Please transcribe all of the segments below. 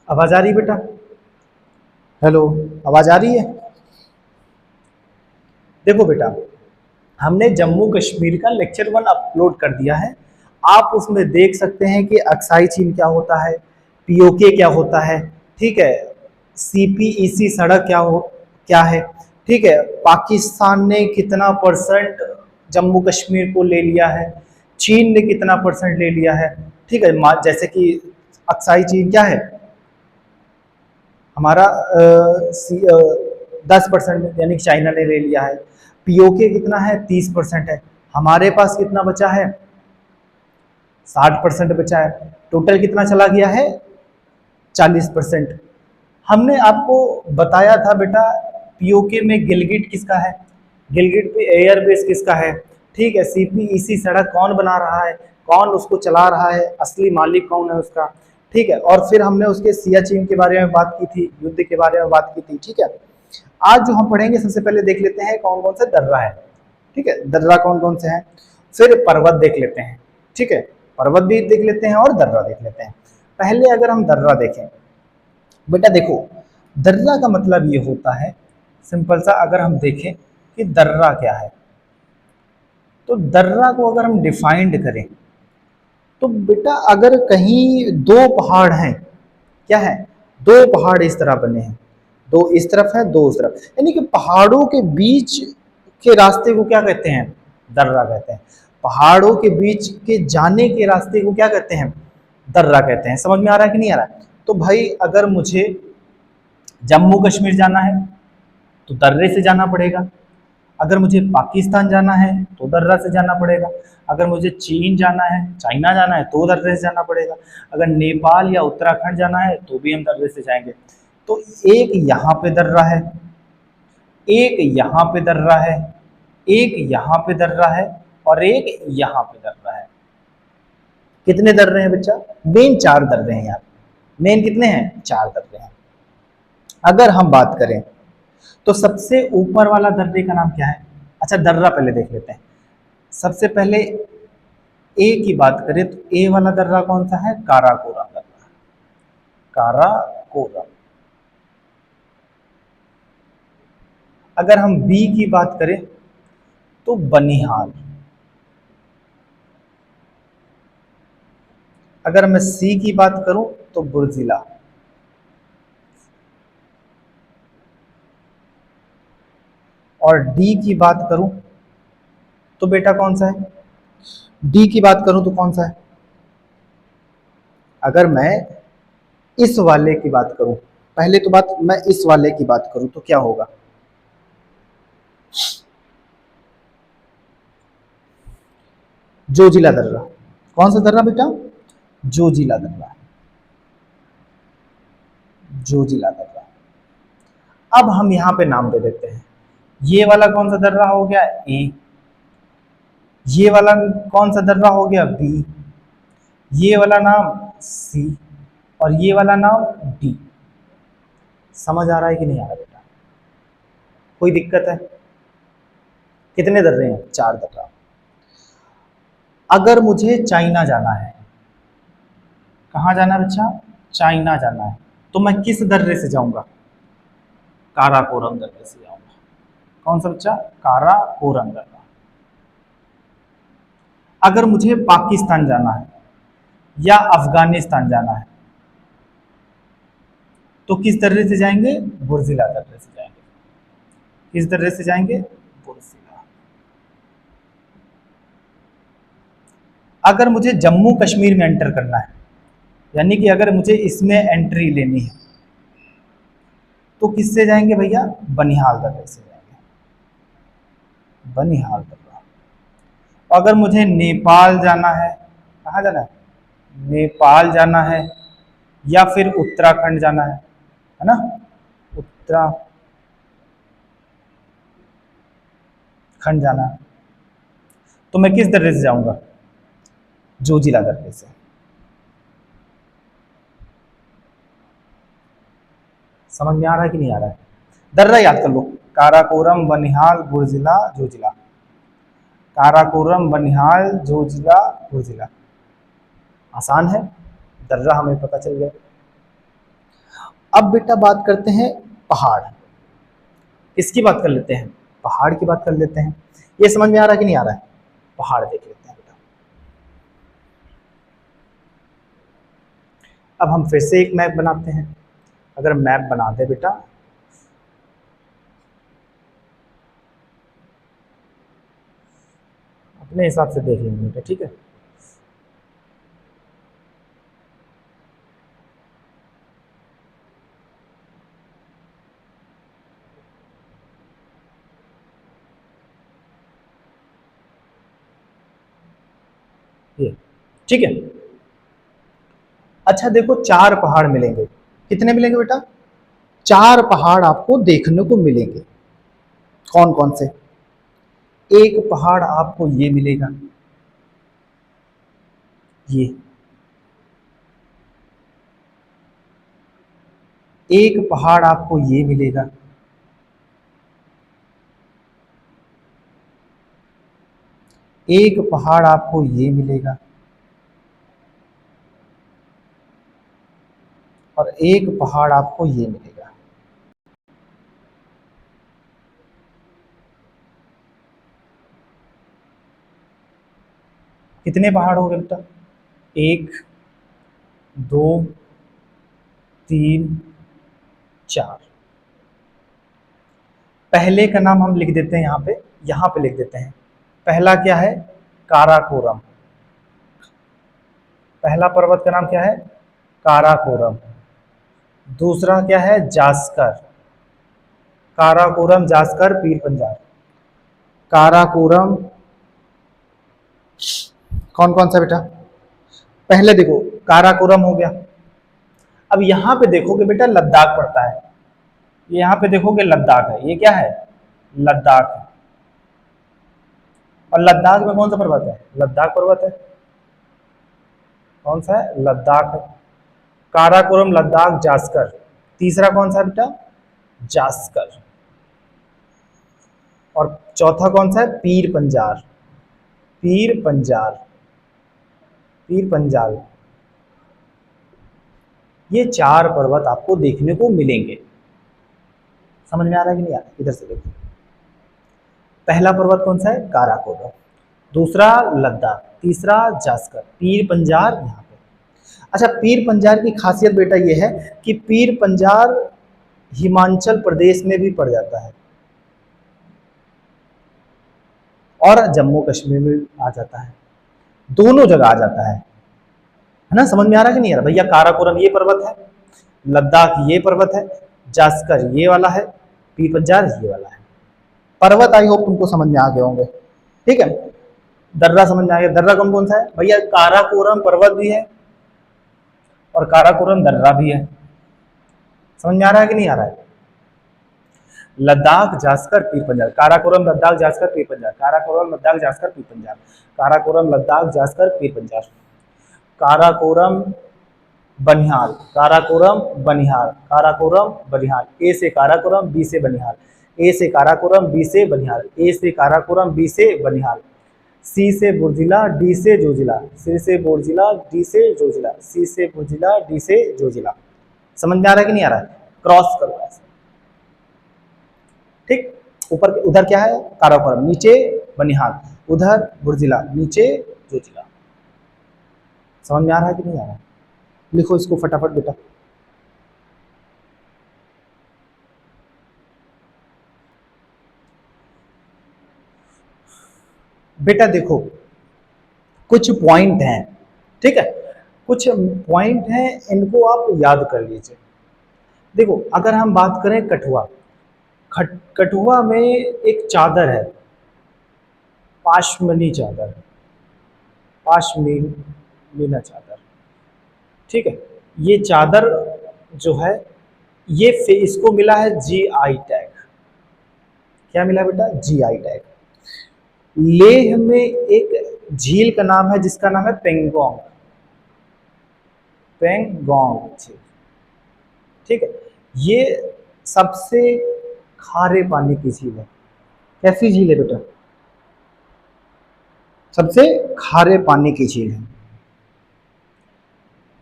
आवाज आ रही है बेटा? हेलो, आवाज आ रही है? देखो बेटा, हमने जम्मू कश्मीर का लेक्चर 1 अपलोड कर दिया है। आप उसमें देख सकते हैं कि अक्साई चीन क्या होता है, पीओके क्या होता है, ठीक है, सीपीईसी सड़क क्या है, ठीक है, पाकिस्तान ने कितना परसेंट जम्मू कश्मीर को ले लिया है, चीन ने कितना परसेंट ले लिया है, ठीक है। जैसे कि अक्साई चीन क्या है हमारा 10% यानी कि चाइना ने ले लिया है। पीओके कितना है? 30% है। हमारे पास कितना बचा है? 60% बचा है। टोटल कितना चला गया है? 40%। हमने आपको बताया था बेटा, पीओके में गिलगिट किसका है, गिलगिट पे एयरबेस किसका है, ठीक है, सीपीईसी सड़क कौन बना रहा है, कौन उसको चला रहा है, असली मालिक कौन है उसका, ठीक है। और फिर हमने उसके सियाचिन के बारे में बात की थी, युद्ध के बारे में बात की थी, ठीक है। आज जो हम पढ़ेंगे सबसे पहले देख लेते हैं कौन कौन से दर्रा है, ठीक है, दर्रा कौन कौन से हैं, फिर पर्वत देख लेते हैं, ठीक है, पर्वत भी देख लेते हैं और दर्रा देख लेते हैं। पहले अगर हम दर्रा देखें बेटा, देखो दर्रा का मतलब ये होता है, सिंपल सा अगर हम देखें कि दर्रा क्या है, तो दर्रा को अगर हम डिफाइंड करें तो बेटा अगर कहीं दो पहाड़ हैं, क्या है, दो पहाड़ इस तरह बने हैं, दो इस तरफ है दो उस तरफ, यानी कि पहाड़ों के बीच के रास्ते को क्या कहते हैं? दर्रा कहते हैं। पहाड़ों के बीच के जाने के रास्ते को क्या कहते हैं? दर्रा कहते हैं। समझ में आ रहा है कि नहीं आ रहा है? तो भाई अगर मुझे जम्मू कश्मीर जाना है तो दर्रे से जाना पड़ेगा, अगर मुझे पाकिस्तान जाना है तो दर्रा से जाना पड़ेगा, अगर मुझे चीन जाना है, चाइना जाना है तो दर्रे से जाना पड़ेगा, अगर नेपाल या उत्तराखंड जाना है तो भी हम दर्रे से जाएंगे। तो एक यहाँ पे दर्रा है, एक यहाँ पे दर्रा है, एक यहाँ पे दर्रा है और एक यहाँ पे दर्रा है। कितने दर्रे हैं बच्चा? मेन 4 दर्रे हैं यार। मेन कितने हैं? 4 दर्रे हैं। अगर हम बात करें तो सबसे ऊपर वाला दर्रे का नाम क्या है? अच्छा दर्रा पहले देख लेते हैं। सबसे पहले ए की बात करें तो ए वाला दर्रा कौन सा है? काराकोरम दर्रा, काराकोरम। अगर हम बी की बात करें तो बनिहाल। अगर मैं सी की बात करूं तो बुर्जिला। और डी की बात करूं तो बेटा कौन सा है? डी की बात करूं तो कौन सा है? अगर मैं इस वाले की बात करूं, पहले तो बात मैं इस वाले की बात करूं तो क्या होगा? जोजिला दर्रा। कौन सा दर्रा बेटा? जोजिला दर्रा, जोजिला दर्रा। अब हम यहां पे नाम दे देते हैं। ये वाला कौन सा दर्रा हो गया? ए। ये वाला कौन सा दर्रा हो गया? बी। ये वाला नाम सी और ये वाला नाम डी। समझ आ रहा है कि नहीं आ रहा बेटा? कोई दिक्कत है? कितने दर्रे हैं? 4 दर्रा। अगर मुझे चाइना जाना है, कहाँ जाना है बच्चा? चाइना जाना है, तो मैं किस दर्रे से जाऊंगा? काराकोरम दर्रे से जाऊंगा। कौन सा बच्चा? काराकोरम दर्रा। अगर मुझे पाकिस्तान जाना है या अफगानिस्तान जाना है तो किस दर्रे से जाएंगे? बुर्जिला दर्रे से जाएंगे। किस दर्रे से जाएंगे? बुर्जिला। अगर मुझे जम्मू कश्मीर में एंटर करना है, यानी कि अगर मुझे इसमें एंट्री लेनी है तो किससे जाएंगे भैया? बनिहाल दर्रे से जाएंगे, बनिहाल दर्रा। अगर मुझे नेपाल जाना है, कहाँ जाना है? नेपाल जाना है या फिर उत्तराखंड जाना है ना, उत्तराखंड जाना है, तो मैं किस दर्रे से जाऊंगा? जोजिला दर्रे से। समझ में आ रहा है कि नहीं आ रहा है? दर्रा याद कर लो, काराकोरम, बनिहाल, बुर्जिला, जोजिला। काराकोरम, बनिहाल, जोजिला, बुर्जिला। आसान है, दर्रा हमें पता चल गया। अब बेटा बात करते हैं पहाड़। किसकी बात कर लेते हैं? पहाड़ की बात कर लेते हैं। ये समझ में आ रहा है कि नहीं आ रहा है? पहाड़ देख लेते हैं बेटा। अब हम फिर से एक मैप बनाते हैं। अगर मैप बना दे बेटा, अपने हिसाब से देख लेंगे बेटा, ठीक है। ये ठीक है। अच्छा देखो, 4 पहाड़ मिलेंगे। कितने मिलेंगे बेटा? 4 पहाड़ आपको देखने को मिलेंगे। कौन कौन से? एक पहाड़ आपको ये मिलेगा, ये। एक पहाड़ आपको ये मिलेगा। एक पहाड़ आपको ये मिलेगा। और एक पहाड़ आपको ये मिलेगा। कितने पहाड़ हो गए बेटा? 1 2 3 4। पहले का नाम हम लिख देते हैं यहां पे लिख देते हैं। पहला क्या है? काराकोरम। पहला पर्वत का नाम क्या है? काराकोरम। दूसरा क्या है? जास्कर। काराकोरम, जास्कर, पीर पंजाल। काराकोरम, कौन कौन सा बेटा? पहले देखो, काराकोरम हो गया। अब यहां पे देखोगे बेटा, लद्दाख पड़ता है। यहां पे देखोगे लद्दाख है। ये क्या है? लद्दाख है। और लद्दाख में कौन सा पर्वत है? लद्दाख पर्वत है। कौन सा है? लद्दाख है। काराकोरम, लद्दाख, जास्कर। तीसरा कौन सा है बेटा? जास्कर। और चौथा कौन सा है? पीर पंजाल। पीर पंजाल, पीर पंजाल। ये 4 पर्वत आपको देखने को मिलेंगे। समझ में आ रहा है कि नहीं आ रहा है? इधर से देखो। पहला पर्वत कौन सा है? काराकोरम। दूसरा लद्दाख। तीसरा जास्कर। पीर पंजाल यहाँ पे। अच्छा, पीर पंजाल की खासियत बेटा ये है कि पीर पंजाल हिमाचल प्रदेश में भी पड़ जाता है और जम्मू कश्मीर में आ जाता है। दोनों जगह आ जाता है ना? समझ में आ रहा है कि नहीं आ रहा? भैया काराकोरम ये पर्वत है, लद्दाख ये पर्वत है, जास्कर ये वाला है, पीर पंजाल ये वाला है। पर्वत आई होप तुमको समझ में आ गए होंगे, ठीक है। दर्रा समझ में आ गया। दर्रा कौन कौन सा है भैया? काराकोरम पर्वत भी है और काराकोरम दर्रा भी है। समझ में आ रहा है कि नहीं आ रहा है? लद्दाख, जास्कर, पीर पंजाल। काराकोरम, लद्दाख, जास्कर, पीर पंजाल। काराकोरम, लद्दाख, जास्कर, पीर पंजाल। काराकोरम, लद्दाख, जास्कर, पीर पंजाल। काराकोरम, बनिहाल। काराकोरम, बनिहाल। काराकोरम, बनिहाल। ए से काराकोरम, बी से बनिहाल। ए से काराकोरम, बी से बनिहाल। ए से काराकोरम, बी से बनिहाल। सी से बुर्जिला, डी से जोजिला। सी से बुर्जिला, डी से जोजिला। सी से बुर्जिला, डी से जोजिला। समझ में आ रहा है कि नहीं आ रहा है? क्रॉस करो ऐसे, ठीक। ऊपर उधर क्या है? काराकोरम, नीचे बनिहाल, उधर बुर्जिला, नीचे जोजिला। समझ में आ रहा है कि नहीं आ रहा है? लिखो इसको फटाफट बेटा। बेटा देखो, कुछ पॉइंट हैं, ठीक है। कुछ पॉइंट हैं, इनको आप याद कर लीजिए। देखो, अगर हम बात करें कठुआ, कठुआ में एक चादर है, पाशमनी चादर, पाशमीना चादर, ठीक है। ये चादर जो है, ये इसको मिला है जीआई टैग। क्या मिला बेटा? GI tag. लेह में एक झील का नाम है जिसका नाम है पेंगोंग। पेंगोंग झील, ठीक है। ये सबसे खारे पानी की झील है। कैसी झील है बेटा? सबसे खारे पानी की झील है।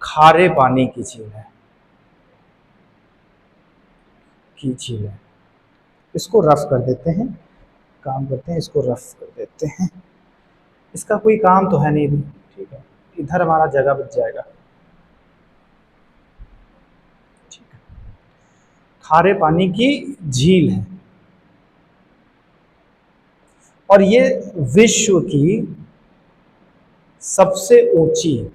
खारे पानी की झील है। की झील है। इसको रफ कर देते हैं, काम करते हैं, इसको रफ कर देते हैं। इसका कोई काम तो है नहीं भी, ठीक है, इधर हमारा जगह बच जाएगा। ठीक है, खारे पानी की झील है और ये विश्व की सबसे ऊंची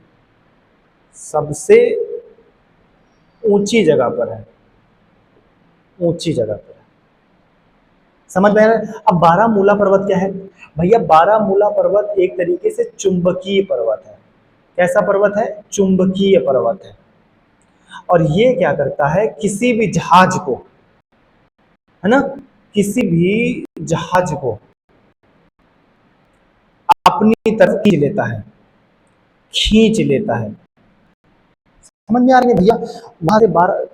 जगह पर है, ऊंची जगह पर है। समझ में आ रहा है? अब बारामूला पर्वत क्या है भैया? बारामूला पर्वत एक तरीके से चुंबकीय पर्वत है। कैसा पर्वत है? चुंबकीय पर्वत है। और ये क्या करता है, किसी भी जहाज को, है ना, किसी भी जहाज को अपनी तरफ खींच लेता है, खींच लेता है। समझ में आ रही है भैया? वहां से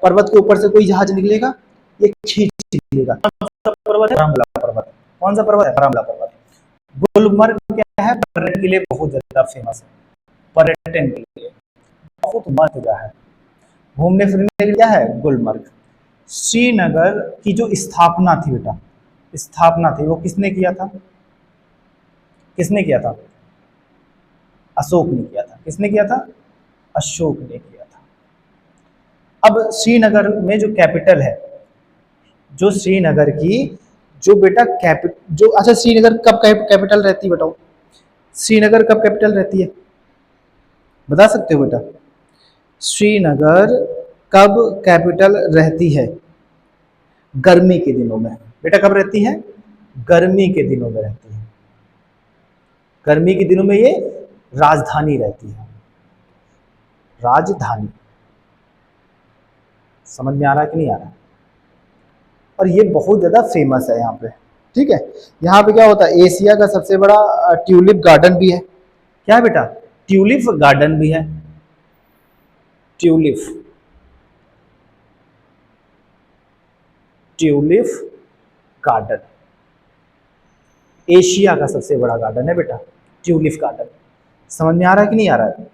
पर्वत के ऊपर से कोई जहाज निकलेगा, ये खींच लेगा। कौन सा पर्वत है? बारामूला पर्वत। कौन सा पर्वत है? बारामूला पर्वत। गुलमर्ग क्या है? पर्यटन के लिए बहुत ज्यादा फेमस है, पर्यटन के लिए बहुत मस्त जगह है, घूमने फिरने के लिए क्या है? गुलमर्ग। श्रीनगर की जो स्थापना थी बेटा, स्थापना थी, वो किसने किया था? किसने किया था? अशोक ने किया था। किसने किया था? अशोक ने किया था। अब श्रीनगर में जो कैपिटल है, जो श्रीनगर की जो बेटा अच्छा श्रीनगर कब कैपिटल रहती है बताओ? श्रीनगर कब कैपिटल रहती है, बता सकते हो बेटा? श्रीनगर कब कैपिटल रहती है? गर्मी के दिनों में। बेटा कब रहती है? गर्मी के दिनों में रहती है। गर्मी के दिनों में ये राजधानी रहती है, राजधानी। समझ में आ रहा है कि नहीं आ रहा? और ये बहुत ज्यादा फेमस है यहाँ पे, ठीक है। यहाँ पे क्या होता है? एशिया का सबसे बड़ा ट्यूलिप गार्डन भी है। क्या है बेटा? ट्यूलिप गार्डन भी है। ट्यूलिप गार्डन एशिया का सबसे बड़ा गार्डन है बेटा, ट्यूलिप गार्डन। समझ में आ रहा है कि नहीं आ रहा है?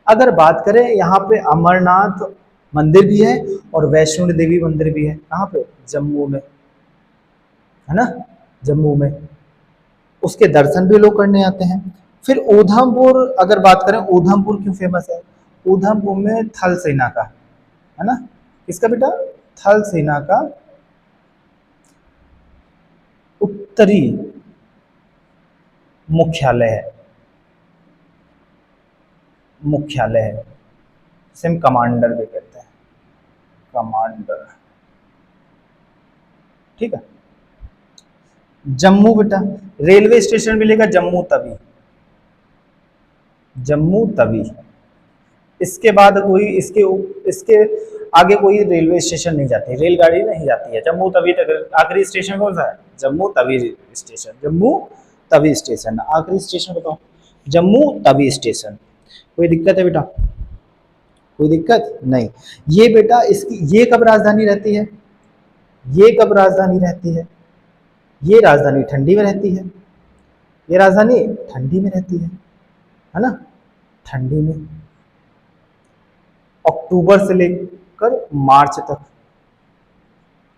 अगर बात करें, यहाँ पे अमरनाथ मंदिर भी है और वैष्णो देवी मंदिर भी है। कहाँ पे? जम्मू में, है ना, जम्मू में। उसके दर्शन भी लोग करने आते हैं। फिर ऊधमपुर, अगर बात करें ऊधमपुर क्यों फेमस है? ऊधमपुर में थल सेना का, है ना, किसका बेटा? थल सेना का उत्तरी मुख्यालय है, मुख्यालय है, जिसे कमांडर भी कहते हैं, कमांडर। ठीक है। जम्मू बेटा रेलवे स्टेशन मिलेगा, जम्मू तवी, जम्मू तवी। इसके बाद कोई इसके आगे कोई रेलवे स्टेशन नहीं जाती, रेलगाड़ी नहीं जाती है जम्मू तवी तक। आखिरी स्टेशन कौन सा है? Jammu Tawi station, Jammu Tawi station. आखिरी स्टेशन बताओ? जम्मू तवी स्टेशन। कोई दिक्कत है बेटा? कोई दिक्कत नहीं। ये बेटा ये कब राजधानी रहती है? ये कब राजधानी रहती है? ये राजधानी ठंडी में रहती है, ये राजधानी ठंडी में रहती है ना, ठंडी में। अक्टूबर से लेकर मार्च तक,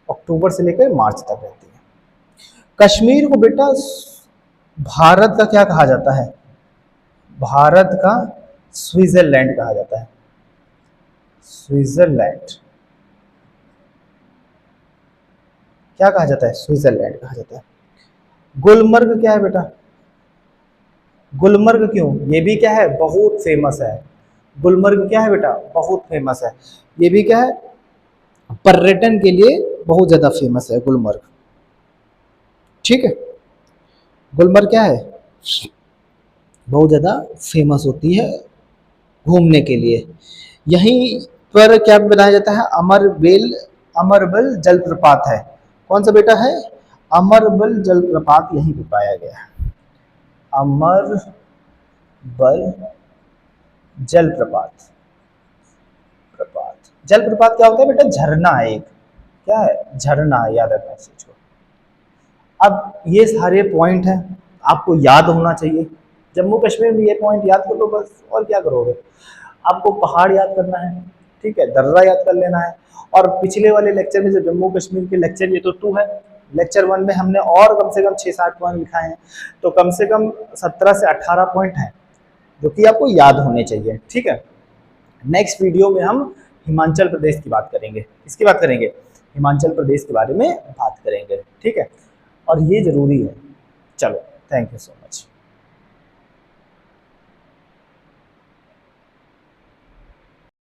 अक्टूबर से लेकर मार्च तक रहती है। कश्मीर को बेटा भारत का क्या कहा जाता है? भारत का स्विट्जरलैंड कहा जाता है, स्विट्जरलैंड। क्या कहा जाता है? स्विट्जरलैंड कहा जाता है। गुलमर्ग क्या है बेटा? गुलमर्ग क्यों? ये भी क्या है? बहुत फेमस है। गुलमर्ग क्या है बेटा? बहुत फेमस है। ये भी क्या है? पर्यटन के लिए बहुत ज्यादा फेमस है गुलमर्ग। ठीक है, गुलमर्ग क्या है? बहुत ज्यादा फेमस होती है घूमने के लिए। यहीं पर क्या बनाया जाता है? अमरबल जलप्रपात है। कौन सा बेटा है? अमरबल जलप्रपात यहीं पे पाया गया है। अमरबल जलप्रपात, जलप्रपात क्या होता है बेटा? झरना है एक। क्या है? झरना है, याद रखना इस चीज को। अब ये सारे पॉइंट हैं, आपको याद होना चाहिए। जम्मू कश्मीर में ये पॉइंट याद कर लो बस, और क्या करोगे? आपको पहाड़ याद करना है, ठीक है, दर्रा याद कर लेना है। और पिछले वाले लेक्चर में जो जम्मू कश्मीर के लेक्चर, ये तो 2 है, लेक्चर 1 में हमने और कम से कम 6-7 पॉइंट लिखाए हैं, तो कम से कम 17 से 18 पॉइंट हैं जो कि आपको याद होने चाहिए, ठीक है। नेक्स्ट वीडियो में हम हिमाचल प्रदेश की बात करेंगे। किसकी बात करेंगे? हिमाचल प्रदेश के बारे में बात करेंगे, ठीक है, और ये जरूरी है। चलो, थैंक यू सो मच।